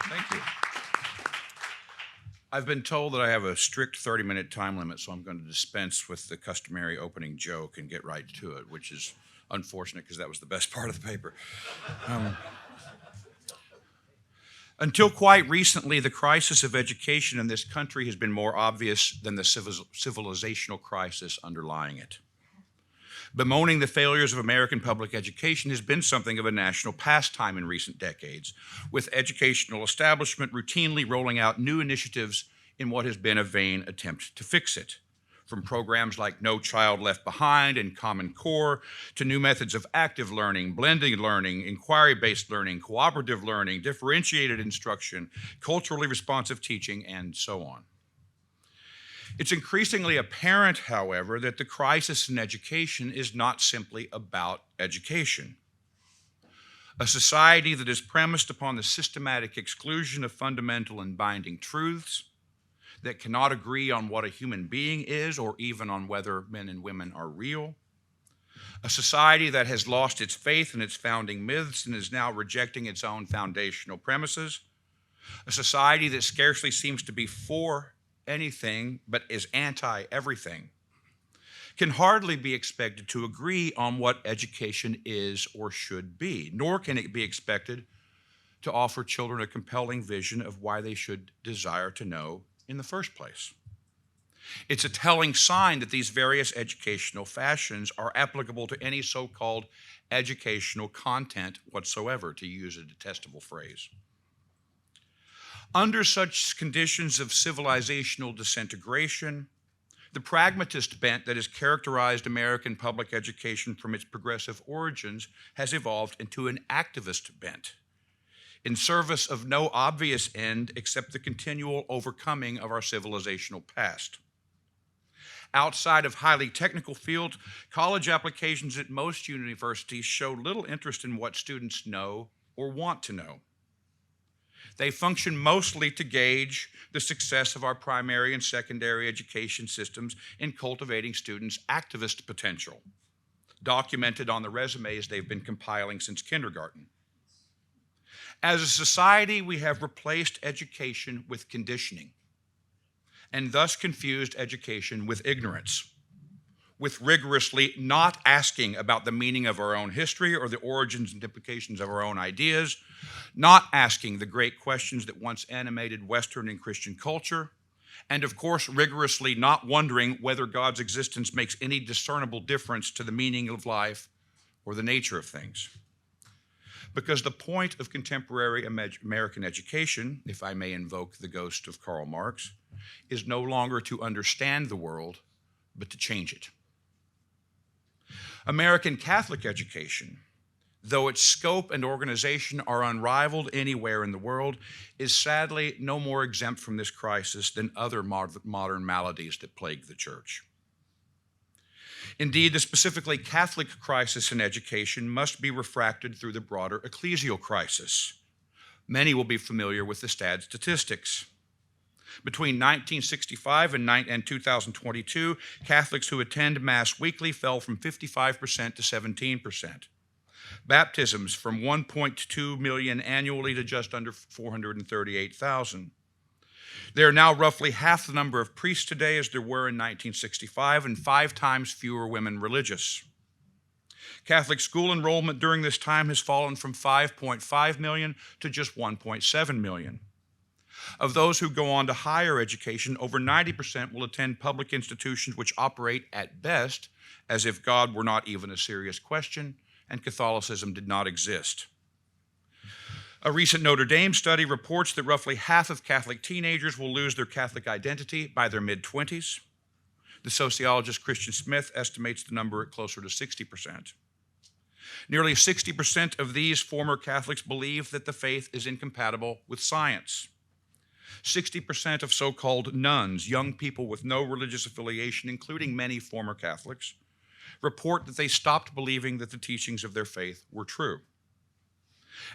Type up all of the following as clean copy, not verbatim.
Thank you. I've been told that I have a strict 30-minute time limit, so I'm going to dispense with the customary opening joke and get right to it, which is unfortunate because that was the best part of the paper. Until quite recently, the crisis of education in this country has been more obvious than the civilizational crisis underlying it. Bemoaning the failures of American public education has been something of a national pastime in recent decades, with educational establishment routinely rolling out new initiatives in what has been a vain attempt to fix it. From programs like No Child Left Behind and Common Core to new methods of active learning, blended learning, inquiry-based learning, cooperative learning, differentiated instruction, culturally responsive teaching, and so on. It's increasingly apparent, however, that the crisis in education is not simply about education. A society that is premised upon the systematic exclusion of fundamental and binding truths, that cannot agree on what a human being is or even on whether men and women are real, a society that has lost its faith in its founding myths and is now rejecting its own foundational premises, a society that scarcely seems to be for anything but is anti-everything, can hardly be expected to agree on what education is or should be, nor can it be expected to offer children a compelling vision of why they should desire to know in the first place. It's a telling sign that these various educational fashions are applicable to any so-called educational content whatsoever, to use a detestable phrase. Under such conditions of civilizational disintegration, the pragmatist bent that has characterized American public education from its progressive origins has evolved into an activist bent, in service of no obvious end except the continual overcoming of our civilizational past. Outside of highly technical fields, college applications at most universities show little interest in what students know or want to know. They function mostly to gauge the success of our primary and secondary education systems in cultivating students' activist potential, documented on the resumes they've been compiling since kindergarten. As a society, we have replaced education with conditioning, and thus confused education with ignorance, with rigorously not asking about the meaning of our own history or the origins and implications of our own ideas, not asking the great questions that once animated Western and Christian culture, and of course, rigorously not wondering whether God's existence makes any discernible difference to the meaning of life or the nature of things. Because the point of contemporary American education, if I may invoke the ghost of Karl Marx, is no longer to understand the world, but to change it. American Catholic education, though its scope and organization are unrivaled anywhere in the world, is sadly no more exempt from this crisis than other modern maladies that plague the church. Indeed, the specifically Catholic crisis in education must be refracted through the broader ecclesial crisis. Many will be familiar with the statistics. Between 1965 and 2022, Catholics who attend Mass weekly fell from 55% to 17%. Baptisms from 1.2 million annually to just under 438,000. There are now roughly half the number of priests today as there were in 1965, and 5 times fewer women religious. Catholic school enrollment during this time has fallen from 5.5 million to just 1.7 million. Of those who go on to higher education, over 90% will attend public institutions which operate at best as if God were not even a serious question and Catholicism did not exist. A recent Notre Dame study reports that roughly half of Catholic teenagers will lose their Catholic identity by their mid-20s. The sociologist Christian Smith estimates the number at closer to 60%. Nearly 60% of these former Catholics believe that the faith is incompatible with science. 60% of so-called nuns, young people with no religious affiliation, including many former Catholics, report that they stopped believing that the teachings of their faith were true.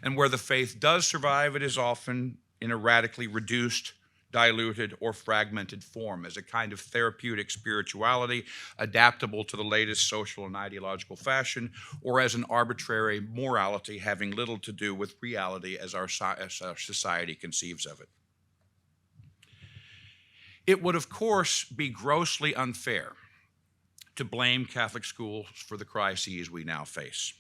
And where the faith does survive, it is often in a radically reduced, diluted, or fragmented form as a kind of therapeutic spirituality adaptable to the latest social and ideological fashion, or as an arbitrary morality having little to do with reality as our society conceives of it. It would, of course, be grossly unfair to blame Catholic schools for the crises we now face.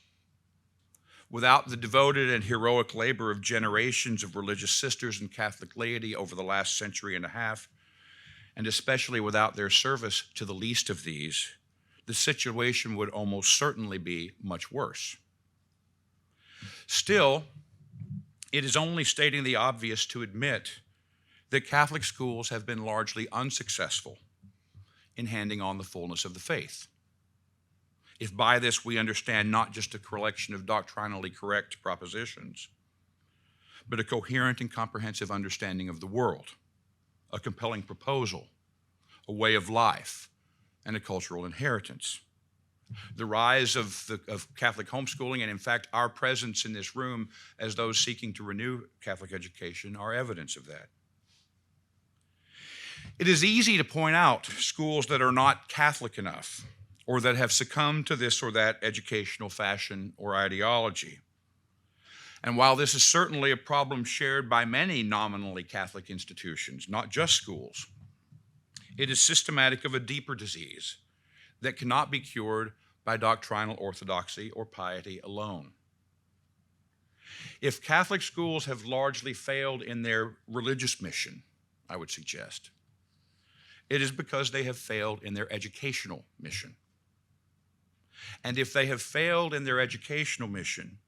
Without the devoted and heroic labor of generations of religious sisters and Catholic laity over the last century and a half, and especially without their service to the least of these, the situation would almost certainly be much worse. Still, it is only stating the obvious to admit that Catholic schools have been largely unsuccessful in handing on the fullness of the faith. If by this we understand not just a collection of doctrinally correct propositions, but a coherent and comprehensive understanding of the world, a compelling proposal, a way of life, and a cultural inheritance. The rise of Catholic homeschooling, and in fact our presence in this room as those seeking to renew Catholic education, are evidence of that. It is easy to point out schools that are not Catholic enough, or that have succumbed to this or that educational fashion or ideology. And while this is certainly a problem shared by many nominally Catholic institutions, not just schools, it is systematic of a deeper disease that cannot be cured by doctrinal orthodoxy or piety alone. If Catholic schools have largely failed in their religious mission, I would suggest, it is because they have failed in their educational mission. And if they have failed in their educational mission,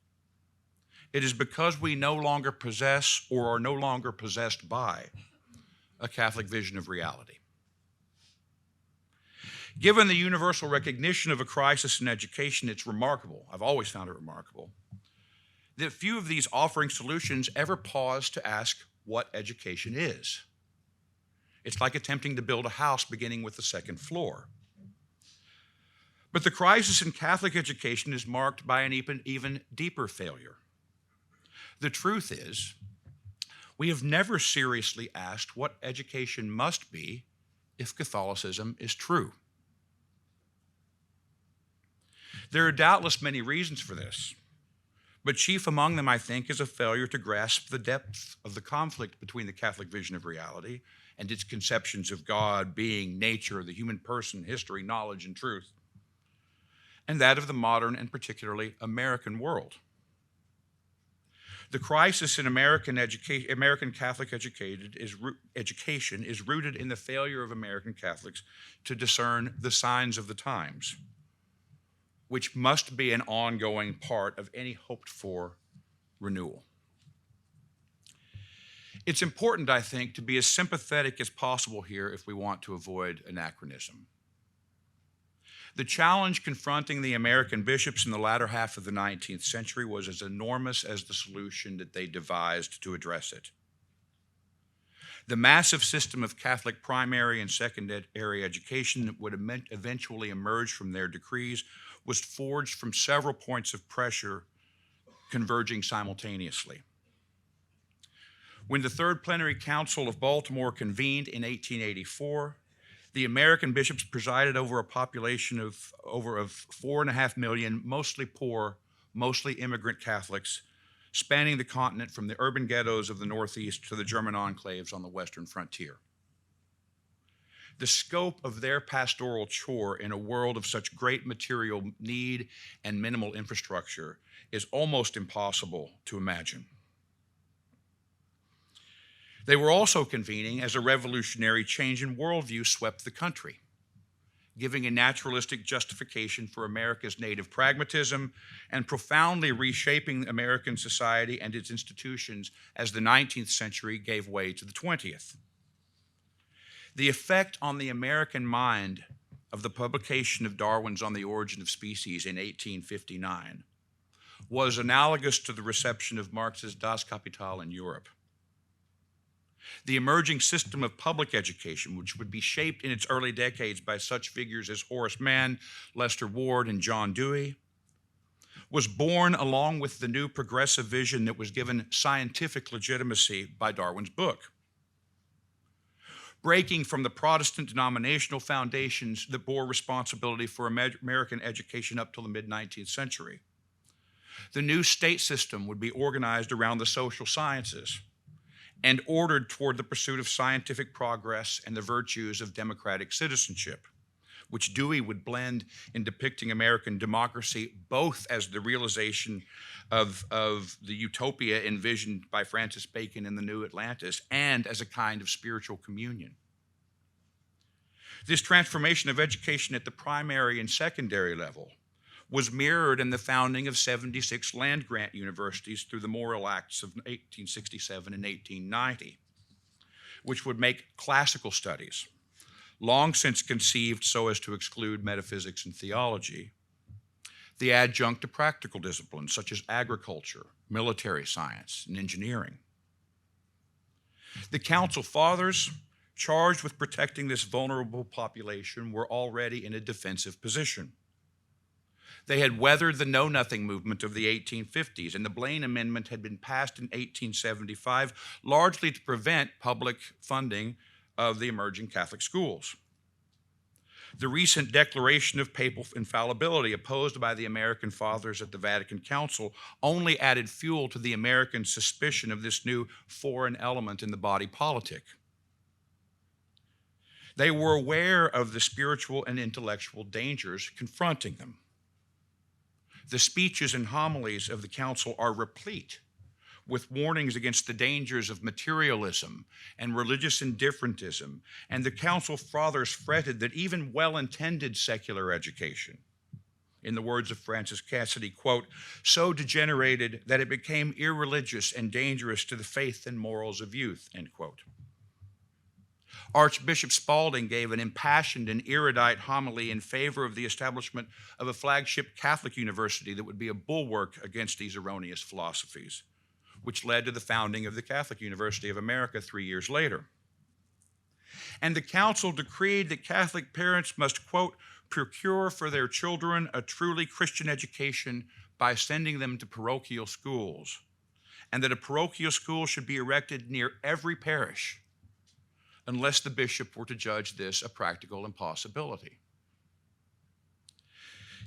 it is because we no longer possess or are no longer possessed by a Catholic vision of reality. Given the universal recognition of a crisis in education, it's remarkable, I've always found it remarkable, that few of these offering solutions ever pause to ask what education is. It's like attempting to build a house beginning with the second floor. But the crisis in Catholic education is marked by an even deeper failure. The truth is, we have never seriously asked what education must be if Catholicism is true. There are doubtless many reasons for this, but chief among them, I think, is a failure to grasp the depth of the conflict between the Catholic vision of reality and its conceptions of God, being, nature, the human person, history, knowledge, and truth, and that of the modern and particularly American world. The crisis in American Catholic education is rooted in the failure of American Catholics to discern the signs of the times, which must be an ongoing part of any hoped-for renewal. It's important, I think, to be as sympathetic as possible here if we want to avoid anachronism. The challenge confronting the American bishops in the latter half of the 19th century was as enormous as the solution that they devised to address it. The massive system of Catholic primary and secondary education that would eventually emerge from their decrees was forged from several points of pressure converging simultaneously. When the Third Plenary Council of Baltimore convened in 1884, the American bishops presided over a population of over 4.5 million, mostly poor, mostly immigrant Catholics, spanning the continent from the urban ghettos of the Northeast to the German enclaves on the western frontier. The scope of their pastoral chore in a world of such great material need and minimal infrastructure is almost impossible to imagine. They were also convening as a revolutionary change in worldview swept the country, giving a naturalistic justification for America's native pragmatism and profoundly reshaping American society and its institutions as the 19th century gave way to the 20th. The effect on the American mind of the publication of Darwin's On the Origin of Species in 1859 was analogous to the reception of Marx's Das Kapital in Europe. The emerging system of public education, which would be shaped in its early decades by such figures as Horace Mann, Lester Ward, and John Dewey, was born along with the new progressive vision that was given scientific legitimacy by Darwin's book. breaking from the Protestant denominational foundations that bore responsibility for American education up till the mid-19th century. The new state system would be organized around the social sciences and ordered toward the pursuit of scientific progress and the virtues of democratic citizenship, which Dewey would blend in depicting American democracy both as the realization of the utopia envisioned by Francis Bacon in the New Atlantis and as a kind of spiritual communion. This transformation of education at the primary and secondary level was mirrored in the founding of 76 land-grant universities through the Morrill Acts of 1867 and 1890, which would make classical studies, long since conceived so as to exclude metaphysics and theology, the adjunct to practical disciplines such as agriculture, military science, and engineering. The Council Fathers, charged with protecting this vulnerable population, were already in a defensive position. They had weathered the Know-Nothing movement of the 1850s, and the Blaine Amendment had been passed in 1875, largely to prevent public funding of the emerging Catholic schools. The recent declaration of papal infallibility opposed by the American Fathers at the Vatican Council only added fuel to the American suspicion of this new foreign element in the body politic. They were aware of the spiritual and intellectual dangers confronting them. The speeches and homilies of the council are replete with warnings against the dangers of materialism and religious indifferentism, and the Council Fathers fretted that even well-intended secular education, in the words of Francis Cassidy, quote, so degenerated that it became irreligious and dangerous to the faith and morals of youth, end quote. Archbishop Spalding gave an impassioned and erudite homily in favor of the establishment of a flagship Catholic university that would be a bulwark against these erroneous philosophies, which led to the founding of the Catholic University of America 3 years later. And the council decreed that Catholic parents must, quote, procure for their children a truly Christian education by sending them to parochial schools, and that a parochial school should be erected near every parish, unless the bishop were to judge this a practical impossibility.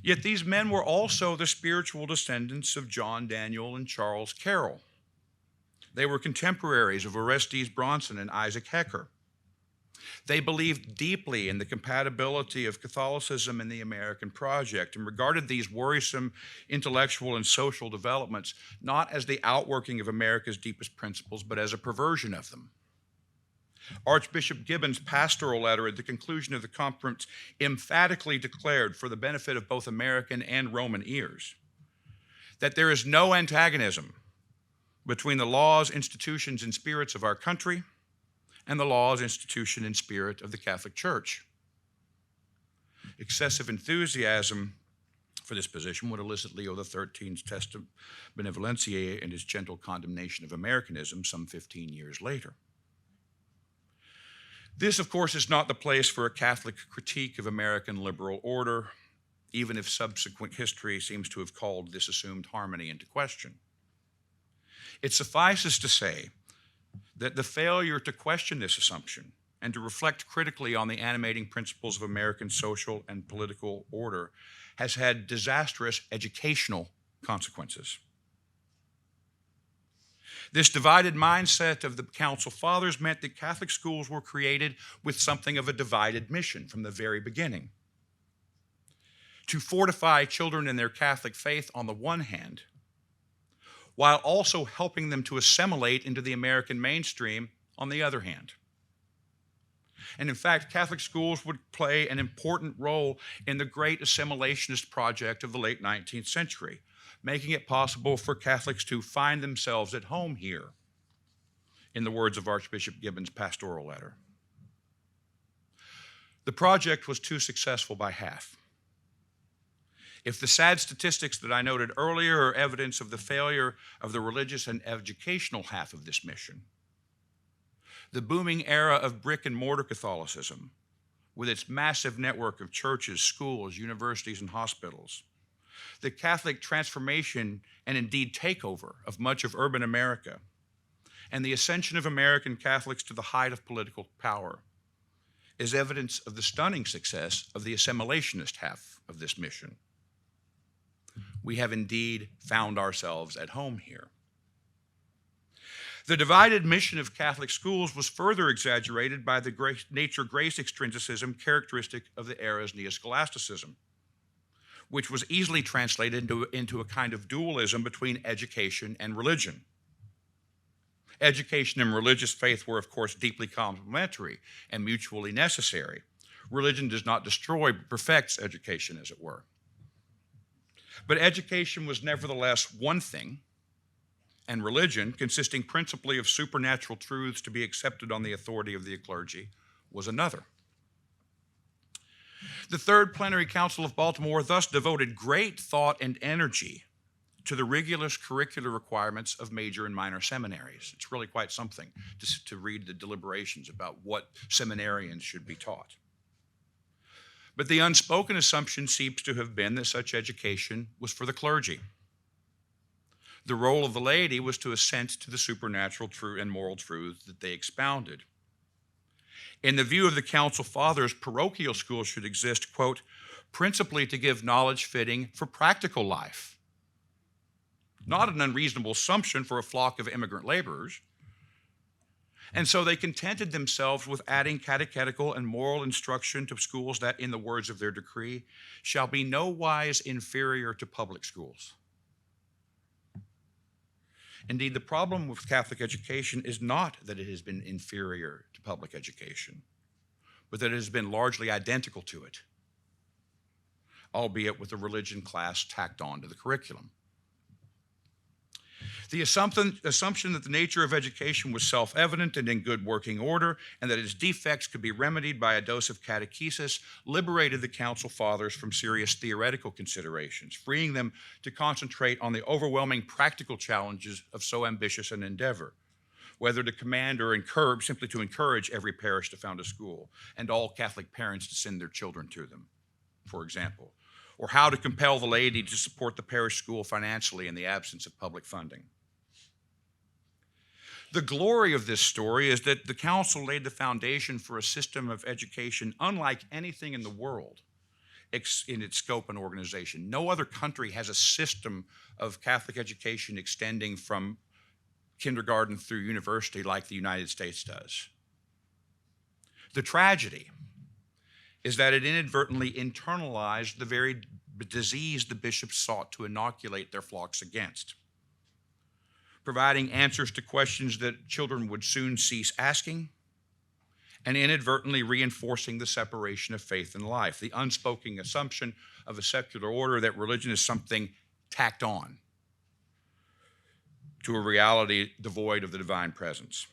Yet these men were also the spiritual descendants of John Daniel and Charles Carroll. They were contemporaries of Orestes Bronson and Isaac Hecker. They believed deeply in the compatibility of Catholicism and the American project and regarded these worrisome intellectual and social developments not as the outworking of America's deepest principles, but as a perversion of them. Archbishop Gibbon's pastoral letter at the conclusion of the conference emphatically declared, for the benefit of both American and Roman ears, that there is no antagonism between the laws, institutions, and spirits of our country and the laws, institution, and spirit of the Catholic Church. Excessive enthusiasm for this position would elicit Leo XIII's Testa Benevolentiae and his gentle condemnation of Americanism some 15 years later. This, of course, is not the place for a Catholic critique of American liberal order, even if subsequent history seems to have called this assumed harmony into question. It suffices to say that the failure to question this assumption and to reflect critically on the animating principles of American social and political order has had disastrous educational consequences. This divided mindset of the Council Fathers meant that Catholic schools were created with something of a divided mission from the very beginning. To fortify children in their Catholic faith on the one hand, while also helping them to assimilate into the American mainstream on the other hand. And in fact, Catholic schools would play an important role in the great assimilationist project of the late 19th century, making it possible for Catholics to find themselves at home here, in the words of Archbishop Gibbon's pastoral letter. The project was too successful by half. If the sad statistics that I noted earlier are evidence of the failure of the religious and educational half of this mission, the booming era of brick and mortar Catholicism, with its massive network of churches, schools, universities, and hospitals, the Catholic transformation and indeed takeover of much of urban America, and the ascension of American Catholics to the height of political power, is evidence of the stunning success of the assimilationist half of this mission. We have indeed found ourselves at home here. The divided mission of Catholic schools was further exaggerated by the nature-grace extrinsicism characteristic of the era's neoscholasticism, which was easily translated into a kind of dualism between education and religion. Education and religious faith were, of course, deeply complementary and mutually necessary. Religion does not destroy, but perfects education, as it were. But education was nevertheless one thing, and religion, consisting principally of supernatural truths to be accepted on the authority of the clergy, was another. The Third Plenary Council of Baltimore thus devoted great thought and energy to the rigorous curricular requirements of major and minor seminaries. It's really quite something to read the deliberations about what seminarians should be taught. But the unspoken assumption seems to have been that such education was for the clergy. The role of the laity was to assent to the supernatural truth and moral truths that they expounded. In the view of the Council Fathers, parochial schools should exist, quote, principally to give knowledge fitting for practical life. Not an unreasonable assumption for a flock of immigrant laborers. And so they contented themselves with adding catechetical and moral instruction to schools that, in the words of their decree, shall be no wise inferior to public schools. Indeed, the problem with Catholic education is not that it has been inferior to public education, but that it has been largely identical to it, albeit with a religion class tacked on to the curriculum. The assumption that the nature of education was self-evident and in good working order, and that its defects could be remedied by a dose of catechesis, liberated the Council Fathers from serious theoretical considerations, freeing them to concentrate on the overwhelming practical challenges of so ambitious an endeavor, whether to command or encourage, simply to encourage every parish to found a school, and all Catholic parents to send their children to them, for example, or how to compel the laity to support the parish school financially in the absence of public funding. The glory of this story is that the council laid the foundation for a system of education unlike anything in the world in its scope and organization. No other country has a system of Catholic education extending from kindergarten through university like the United States does. The tragedy is that it inadvertently internalized the very disease the bishops sought to inoculate their flocks against, providing answers to questions that children would soon cease asking, and inadvertently reinforcing the separation of faith and life, the unspoken assumption of a secular order that religion is something tacked on to a reality devoid of the divine presence.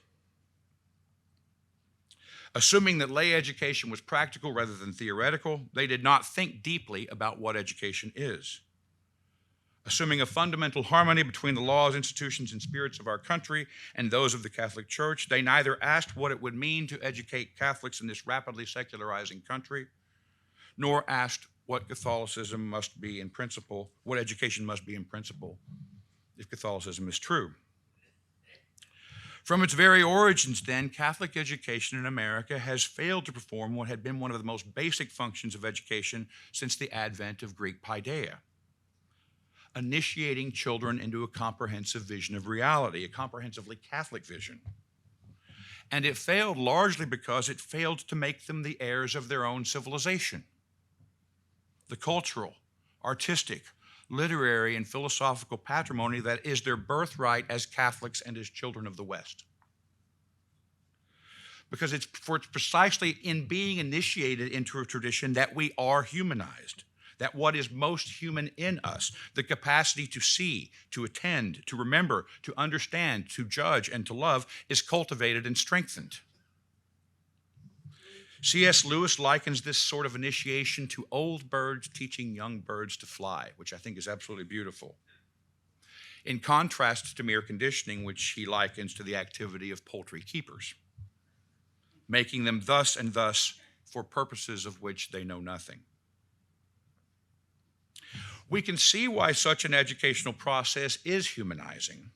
Assuming that lay education was practical rather than theoretical, they did not think deeply about what education is. Assuming a fundamental harmony between the laws, institutions, and spirits of our country and those of the Catholic Church, they neither asked what it would mean to educate Catholics in this rapidly secularizing country, nor asked what Catholicism must be in principle, what education must be in principle, if Catholicism is true. From its very origins, then, Catholic education in America has failed to perform what had been one of the most basic functions of education since the advent of Greek paideia, initiating children into a comprehensive vision of reality, a comprehensively Catholic vision. And it failed largely because it failed to make them the heirs of their own civilization, the cultural, artistic, literary, and philosophical patrimony that is their birthright as Catholics and as children of the West. Because it's precisely in being initiated into a tradition that we are humanized, that what is most human in us, the capacity to see, to attend, to remember, to understand, to judge, and to love, is cultivated and strengthened. C.S. Lewis likens this sort of initiation to old birds teaching young birds to fly, which I think is absolutely beautiful, in contrast to mere conditioning, which he likens to the activity of poultry keepers, making them thus and thus for purposes of which they know nothing. We can see why such an educational process is humanizing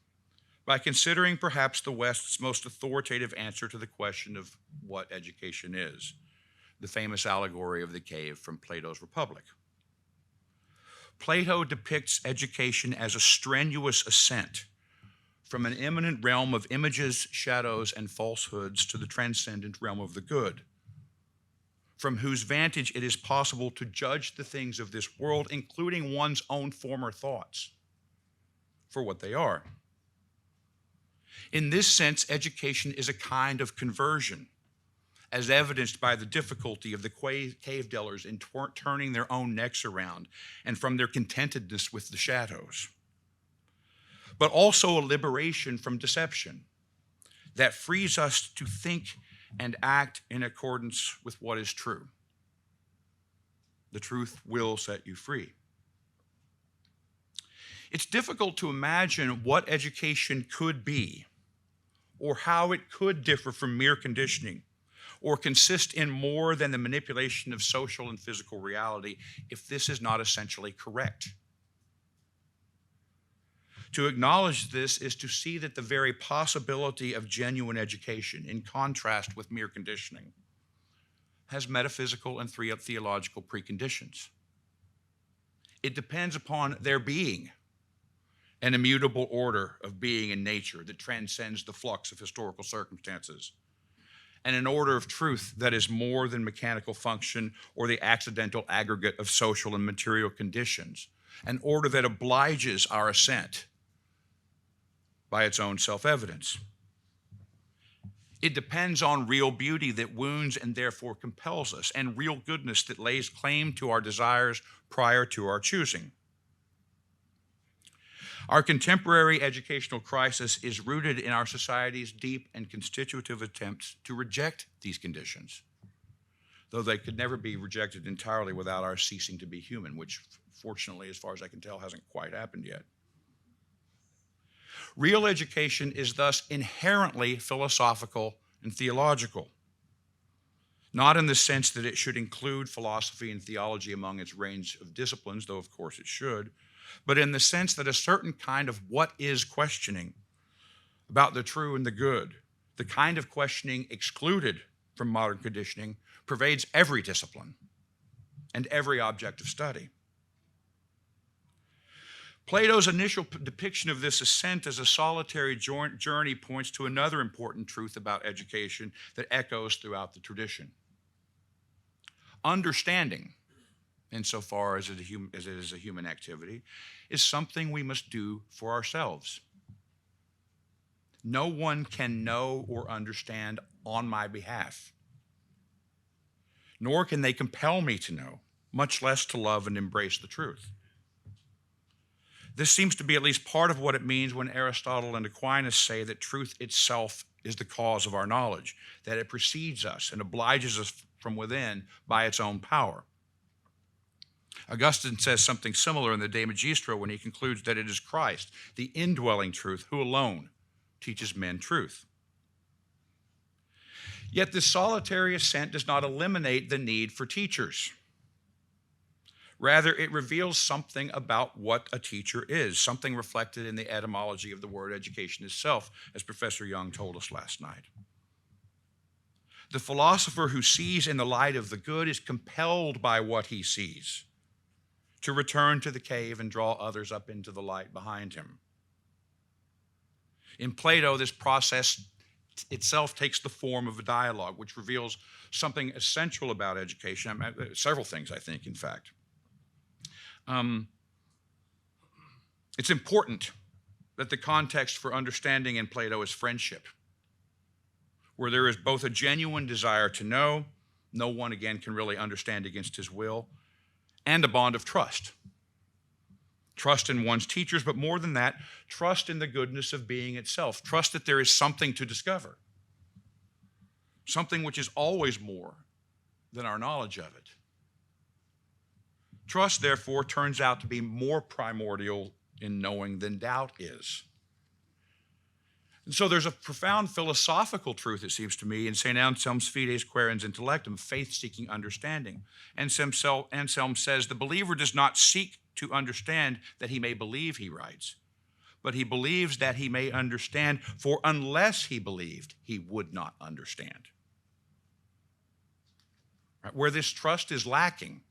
by considering perhaps the West's most authoritative answer to the question of what education is. the famous allegory of the cave from Plato's Republic. Plato depicts education as a strenuous ascent from an immanent realm of images, shadows, and falsehoods to the transcendent realm of the good, from whose vantage it is possible to judge the things of this world, including one's own former thoughts, for what they are. In this sense, education is a kind of conversion, as evidenced by the difficulty of the cave dwellers in turning their own necks around and from their contentedness with the shadows, but also a liberation from deception that frees us to think and act in accordance with what is true. The truth will set you free. It's difficult to imagine what education could be, or how it could differ from mere conditioning, or consist in more than the manipulation of social and physical reality, if this is not essentially correct. To acknowledge this is to see that the very possibility of genuine education, in contrast with mere conditioning, has metaphysical and theological preconditions. It depends upon there being an immutable order of being in nature that transcends the flux of historical circumstances, and an order of truth that is more than mechanical function or the accidental aggregate of social and material conditions, an order that obliges our assent by its own self-evidence. It depends on real beauty that wounds and therefore compels us, and real goodness that lays claim to our desires prior to our choosing. Our contemporary educational crisis is rooted in our society's deep and constitutive attempts to reject these conditions, though they could never be rejected entirely without our ceasing to be human, which fortunately, as far as I can tell, hasn't quite happened yet. Real education is thus inherently philosophical and theological, not in the sense that it should include philosophy and theology among its range of disciplines, though of course it should, but in the sense that a certain kind of what is questioning about the true and the good, the kind of questioning excluded from modern conditioning, pervades every discipline and every object of study. Plato's initial depiction of this ascent as a solitary journey points to another important truth about education that echoes throughout the tradition. Understanding, insofar as it is a human activity, is something we must do for ourselves. No one can know or understand on my behalf, nor can they compel me to know, much less to love and embrace the truth. This seems to be at least part of what it means when Aristotle and Aquinas say that truth itself is the cause of our knowledge, that it precedes us and obliges us from within by its own power. Augustine says something similar in the De Magistro when he concludes that it is Christ, the indwelling truth, who alone teaches men truth. Yet this solitary ascent does not eliminate the need for teachers. Rather, it reveals something about what a teacher is, something reflected in the etymology of the word education itself, as Professor Young told us last night. The philosopher who sees in the light of the good is compelled by what he sees to return to the cave and draw others up into the light behind him. In Plato, this process itself takes the form of a dialogue, which reveals something essential about education, several things, I think, in fact. It's important that the context for understanding in Plato is friendship, where there is both a genuine desire to know, no one again can really understand against his will, and a bond of trust. Trust in one's teachers, but more than that, trust in the goodness of being itself. Trust that there is something to discover, something which is always more than our knowledge of it. Trust, therefore, turns out to be more primordial in knowing than doubt is. And so there's a profound philosophical truth, it seems to me, in St. Anselm's Fides Quaerens Intellectum, faith-seeking understanding. Anselm says, the believer does not seek to understand that he may believe, he writes, but he believes that he may understand, for unless he believed, he would not understand. right? Where this trust is lacking,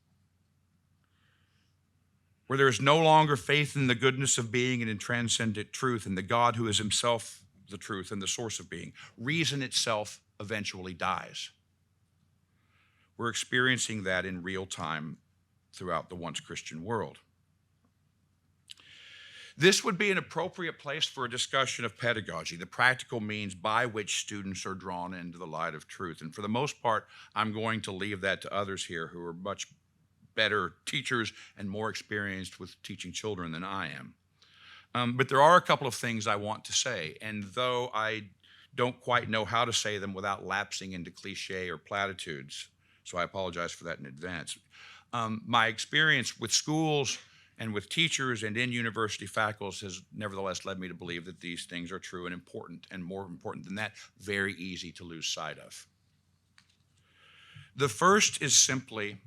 where there is no longer faith in the goodness of being and in transcendent truth and the God who is himself the truth and the source of being, reason itself eventually dies. We're experiencing that in real time throughout the once Christian world. This would be an appropriate place for a discussion of pedagogy, the practical means by which students are drawn into the light of truth. And for the most part, I'm going to leave that to others here who are much better teachers and more experienced with teaching children than I am. But there are a couple of things I want to say, and though I don't quite know how to say them without lapsing into cliche or platitudes, so I apologize for that in advance. My experience with schools and with teachers and in university faculties has nevertheless led me to believe that these things are true and important, and more important than that, very easy to lose sight of. The first is simply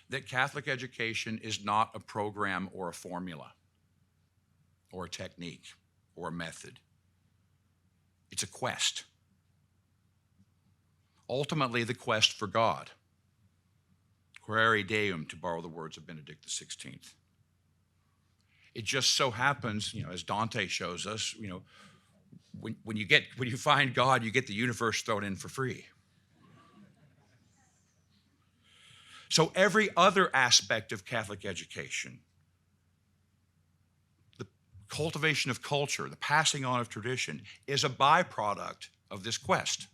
that Catholic education is not a program or a formula or a technique or a method. It's a quest. Ultimately, the quest for God. Quaerere Deum, to borrow the words of Benedict XVI. It just so happens, as Dante shows us, when you find God, you get the universe thrown in for free. So every other aspect of Catholic education, the cultivation of culture, the passing on of tradition, is a byproduct of this quest.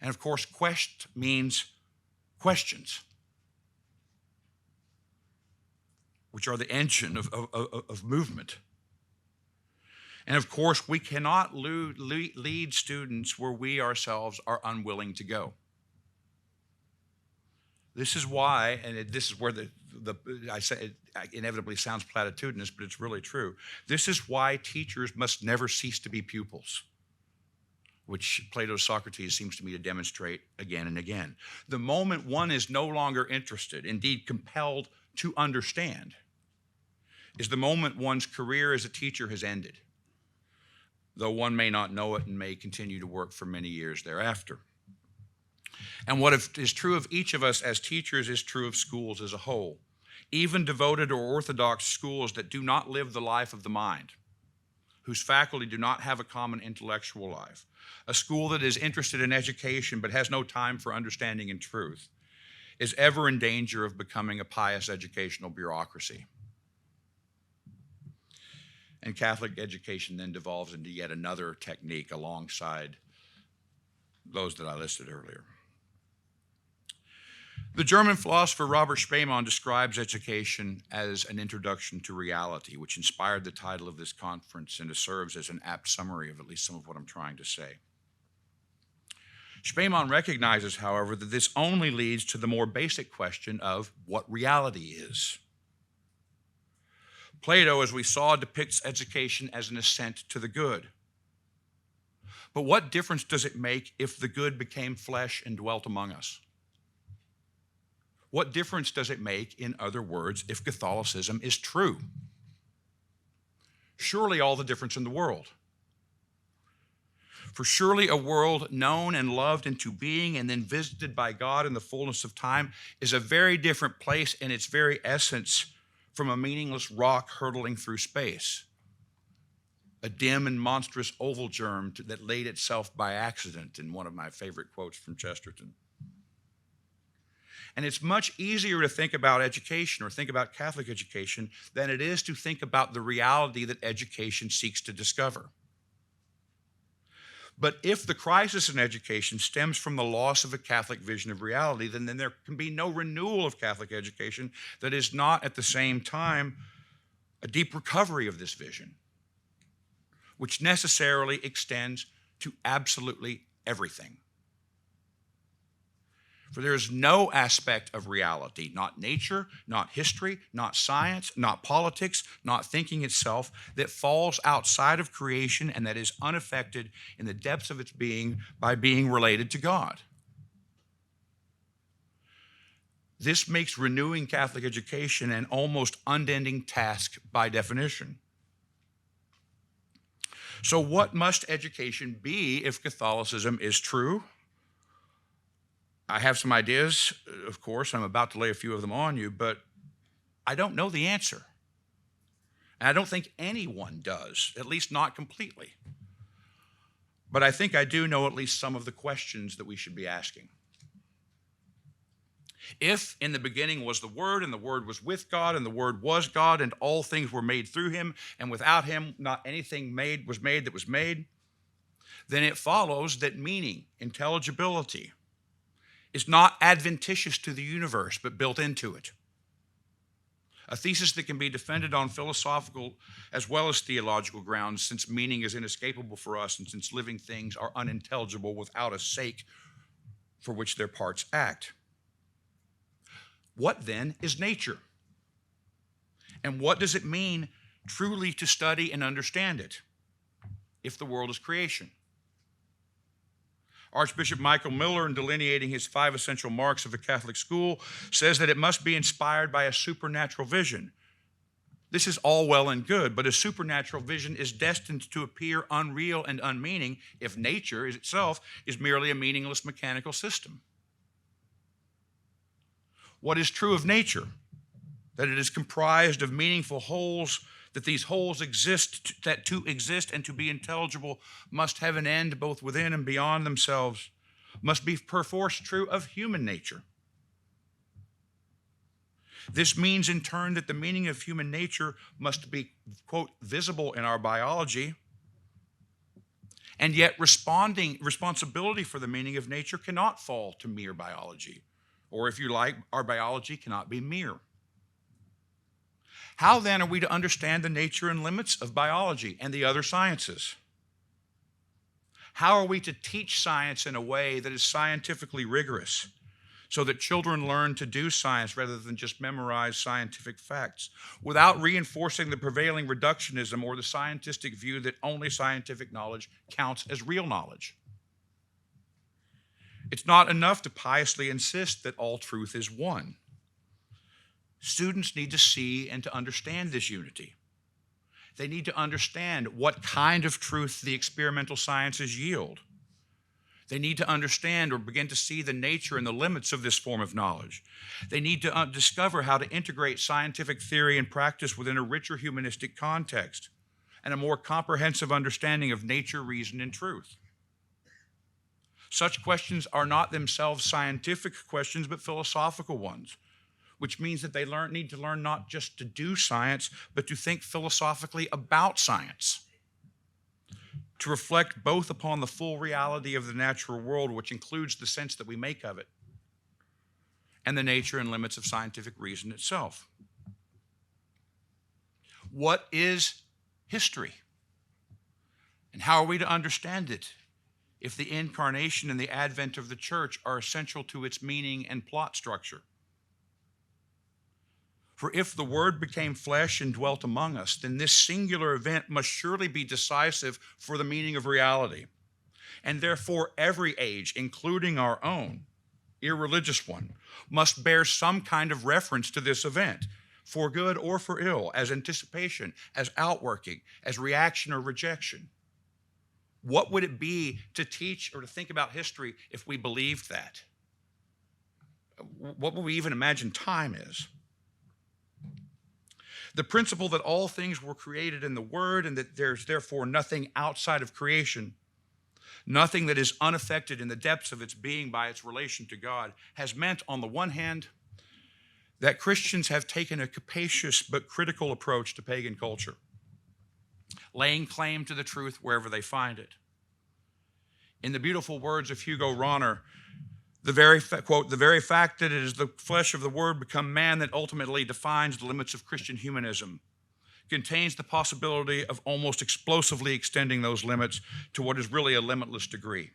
And of course, quest means questions, which are the engine of movement. And of course, we cannot lead students where we ourselves are unwilling to go. This is why, and this is where I say it inevitably sounds platitudinous, but it's really true. This is why teachers must never cease to be pupils, which Plato's Socrates seems to me to demonstrate again and again. The moment one is no longer interested, indeed compelled to understand, is the moment one's career as a teacher has ended, though one may not know it and may continue to work for many years thereafter. And what is true of each of us as teachers is true of schools as a whole, even devoted or orthodox schools that do not live the life of the mind, whose faculty do not have a common intellectual life. A school that is interested in education but has no time for understanding and truth is ever in danger of becoming a pious educational bureaucracy. And Catholic education then devolves into yet another technique alongside those that I listed earlier. The German philosopher Robert Spaemann describes education as an introduction to reality, which inspired the title of this conference and it serves as an apt summary of at least some of what I'm trying to say. Spaemann recognizes, however, that this only leads to the more basic question of what reality is. Plato, as we saw, depicts education as an ascent to the good. But what difference does it make if the good became flesh and dwelt among us? What difference does it make, in other words, if Catholicism is true? Surely all the difference in the world. For surely a world known and loved into being and then visited by God in the fullness of time is a very different place in its very essence from a meaningless rock hurtling through space, a dim and monstrous oval germ that laid itself by accident, in one of my favorite quotes from Chesterton. And it's much easier to think about education or think about Catholic education than it is to think about the reality that education seeks to discover. But if the crisis in education stems from the loss of a Catholic vision of reality, then there can be no renewal of Catholic education that is not at the same time a deep recovery of this vision, which necessarily extends to absolutely everything. For there is no aspect of reality, not nature, not history, not science, not politics, not thinking itself, that falls outside of creation and that is unaffected in the depths of its being by being related to God. This makes renewing Catholic education an almost unending task by definition. So what must education be if Catholicism is true? I have some ideas, of course. I'm about to lay a few of them on you, but I don't know the answer. And I don't think anyone does, at least not completely. But I think I do know at least some of the questions that we should be asking. If in the beginning was the Word, and the Word was with God, and the Word was God, and all things were made through him, and without him not anything was made that was made, then it follows that meaning, intelligibility, is not adventitious to the universe, but built into it. A thesis that can be defended on philosophical as well as theological grounds, since meaning is inescapable for us, and since living things are unintelligible without a sake for which their parts act. What then is nature? And what does it mean truly to study and understand it if the world is creation? Archbishop Michael Miller, in delineating his 5 essential marks of the Catholic school, says that it must be inspired by a supernatural vision. This is all well and good, but a supernatural vision is destined to appear unreal and unmeaning if nature itself is merely a meaningless mechanical system. What is true of nature? That it is comprised of meaningful wholes, that these wholes exist, that to exist and to be intelligible must have an end both within and beyond themselves, must be perforce true of human nature. This means in turn that the meaning of human nature must be, quote, visible in our biology, and yet responsibility for the meaning of nature cannot fall to mere biology. Or if you like, our biology cannot be mere. How then are we to understand the nature and limits of biology and the other sciences? How are we to teach science in a way that is scientifically rigorous so that children learn to do science rather than just memorize scientific facts, without reinforcing the prevailing reductionism or the scientific view that only scientific knowledge counts as real knowledge? It's not enough to piously insist that all truth is one. Students need to see and to understand this unity. They need to understand what kind of truth the experimental sciences yield. They need to understand or begin to see the nature and the limits of this form of knowledge. They need to discover how to integrate scientific theory and practice within a richer humanistic context and a more comprehensive understanding of nature, reason, and truth. Such questions are not themselves scientific questions, but philosophical ones, which means that they need to learn not just to do science, but to think philosophically about science, to reflect both upon the full reality of the natural world, which includes the sense that we make of it, and the nature and limits of scientific reason itself. What is history? And how are we to understand it if the incarnation and the advent of the church are essential to its meaning and plot structure? For if the Word became flesh and dwelt among us, then this singular event must surely be decisive for the meaning of reality. And therefore, every age, including our own, irreligious one, must bear some kind of reference to this event, for good or for ill, as anticipation, as outworking, as reaction or rejection. What would it be to teach or to think about history if we believed that? What would we even imagine time is? The principle that all things were created in the Word and that there's therefore nothing outside of creation, nothing that is unaffected in the depths of its being by its relation to God, has meant, on the one hand, that Christians have taken a capacious but critical approach to pagan culture, laying claim to the truth wherever they find it. In the beautiful words of Hugo Rahner, quote, the very fact that it is the flesh of the Word become man that ultimately defines the limits of Christian humanism contains the possibility of almost explosively extending those limits to what is really a limitless degree.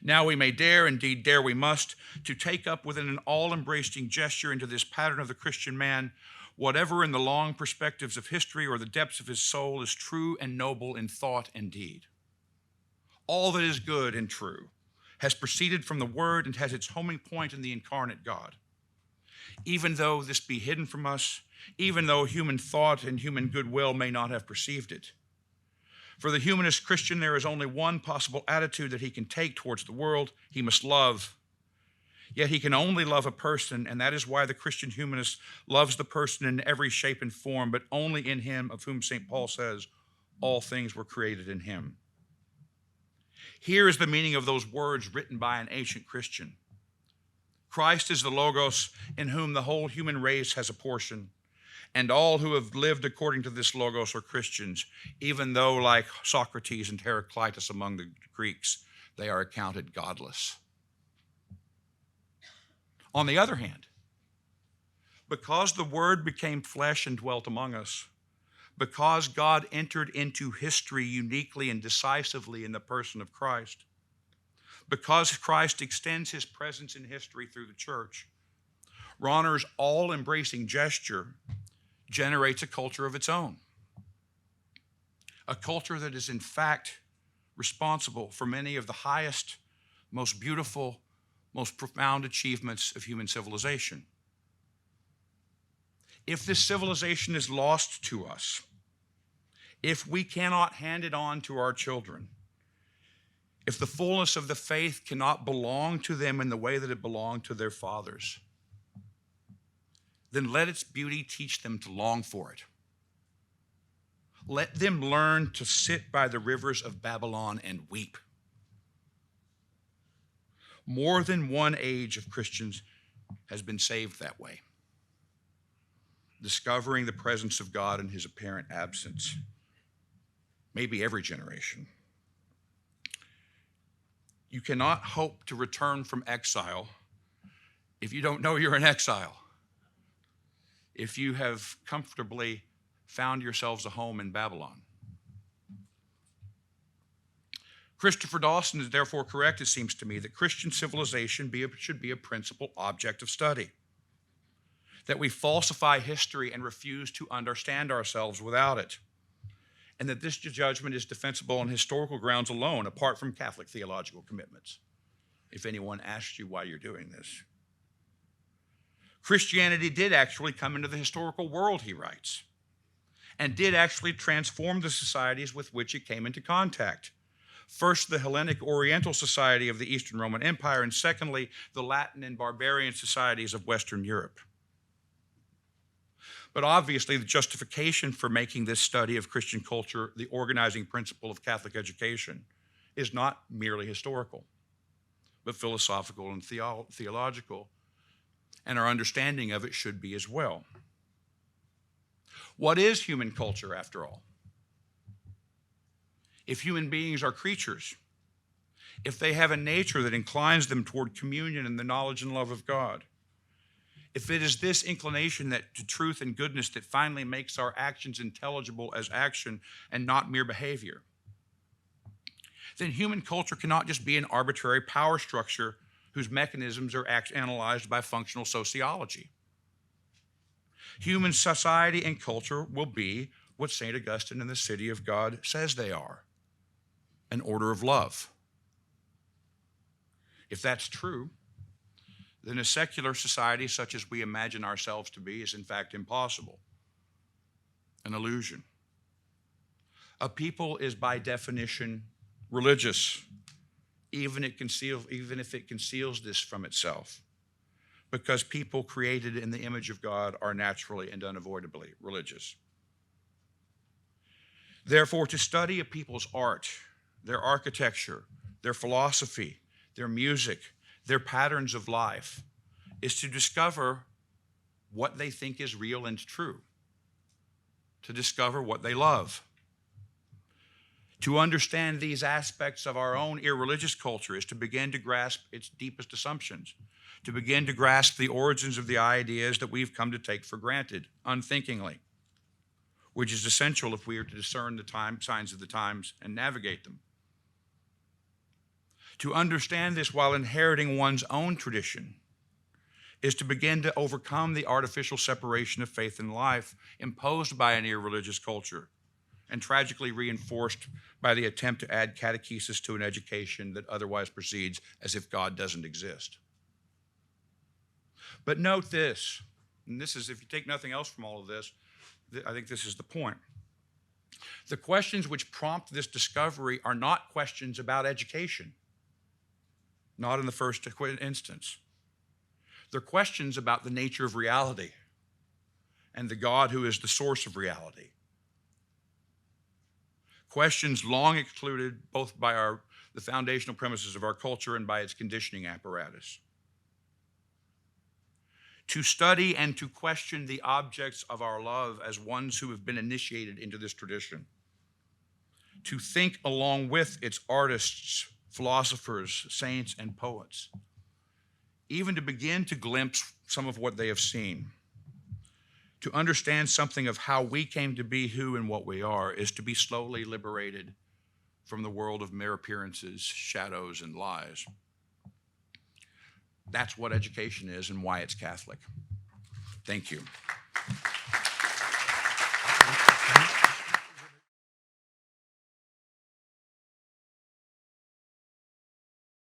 Now we may dare, indeed dare we must, to take up within an all-embracing gesture into this pattern of the Christian man whatever in the long perspectives of history or the depths of his soul is true and noble in thought and deed. All that is good and true has proceeded from the Word and has its homing point in the incarnate God. Even though this be hidden from us, even though human thought and human goodwill may not have perceived it. For the humanist Christian, there is only one possible attitude that he can take towards the world. He must love. Yet he can only love a person, and that is why the Christian humanist loves the person in every shape and form, but only in him of whom St. Paul says, all things were created in him. Here is the meaning of those words written by an ancient Christian. Christ is the Logos in whom the whole human race has a portion, and all who have lived according to this Logos are Christians, even though, like Socrates and Heraclitus among the Greeks, they are accounted godless. On the other hand, because the Word became flesh and dwelt among us, because God entered into history uniquely and decisively in the person of Christ, because Christ extends his presence in history through the church, Rauner's all-embracing gesture generates a culture of its own, a culture that is in fact responsible for many of the highest, most beautiful, most profound achievements of human civilization. If this civilization is lost to us, if we cannot hand it on to our children, if the fullness of the faith cannot belong to them in the way that it belonged to their fathers, then let its beauty teach them to long for it. Let them learn to sit by the rivers of Babylon and weep. More than one age of Christians has been saved that way, discovering the presence of God in his apparent absence. Maybe every generation. You cannot hope to return from exile if you don't know you're in exile. If you have comfortably found yourselves a home in Babylon. Christopher Dawson is therefore correct, it seems to me, that Christian civilization should be a principal object of study. That we falsify history and refuse to understand ourselves without it. And that this judgment is defensible on historical grounds alone, apart from Catholic theological commitments, if anyone asks you why you're doing this. Christianity did actually come into the historical world, he writes, and did actually transform the societies with which it came into contact. First, the Hellenic Oriental society of the Eastern Roman Empire, and secondly, the Latin and barbarian societies of Western Europe. But obviously, the justification for making this study of Christian culture the organizing principle of Catholic education is not merely historical, but philosophical and theological, and our understanding of it should be as well. What is human culture, after all? If human beings are creatures, if they have a nature that inclines them toward communion and the knowledge and love of God, if it is this inclination to truth and goodness that finally makes our actions intelligible as action and not mere behavior, then human culture cannot just be an arbitrary power structure whose mechanisms are analyzed by functional sociology. Human society and culture will be what St. Augustine in the City of God says they are, an order of love. If that's true, then a secular society such as we imagine ourselves to be is in fact impossible, an illusion. A people is by definition religious, even if it conceals this from itself, because people created in the image of God are naturally and unavoidably religious. Therefore, to study a people's art, their architecture, their philosophy, their music, their patterns of life, is to discover what they think is real and true, to discover what they love. To understand these aspects of our own irreligious culture is to begin to grasp its deepest assumptions, to begin to grasp the origins of the ideas that we've come to take for granted unthinkingly, which is essential if we are to discern the signs of the times and navigate them. To understand this while inheriting one's own tradition is to begin to overcome the artificial separation of faith and life imposed by an irreligious culture and tragically reinforced by the attempt to add catechesis to an education that otherwise proceeds as if God doesn't exist. But note this, and this is, if you take nothing else from all of this, I think this is the point. The questions which prompt this discovery are not questions about education, not in the first instance. They're questions about the nature of reality and the God who is the source of reality. Questions long excluded both by the foundational premises of our culture and by its conditioning apparatus. To study and to question the objects of our love as ones who have been initiated into this tradition. To think along with its artists, philosophers, saints, and poets. Even to begin to glimpse some of what they have seen. To understand something of how we came to be who and what we are is to be slowly liberated from the world of mere appearances, shadows, and lies. That's what education is and why it's Catholic. Thank you.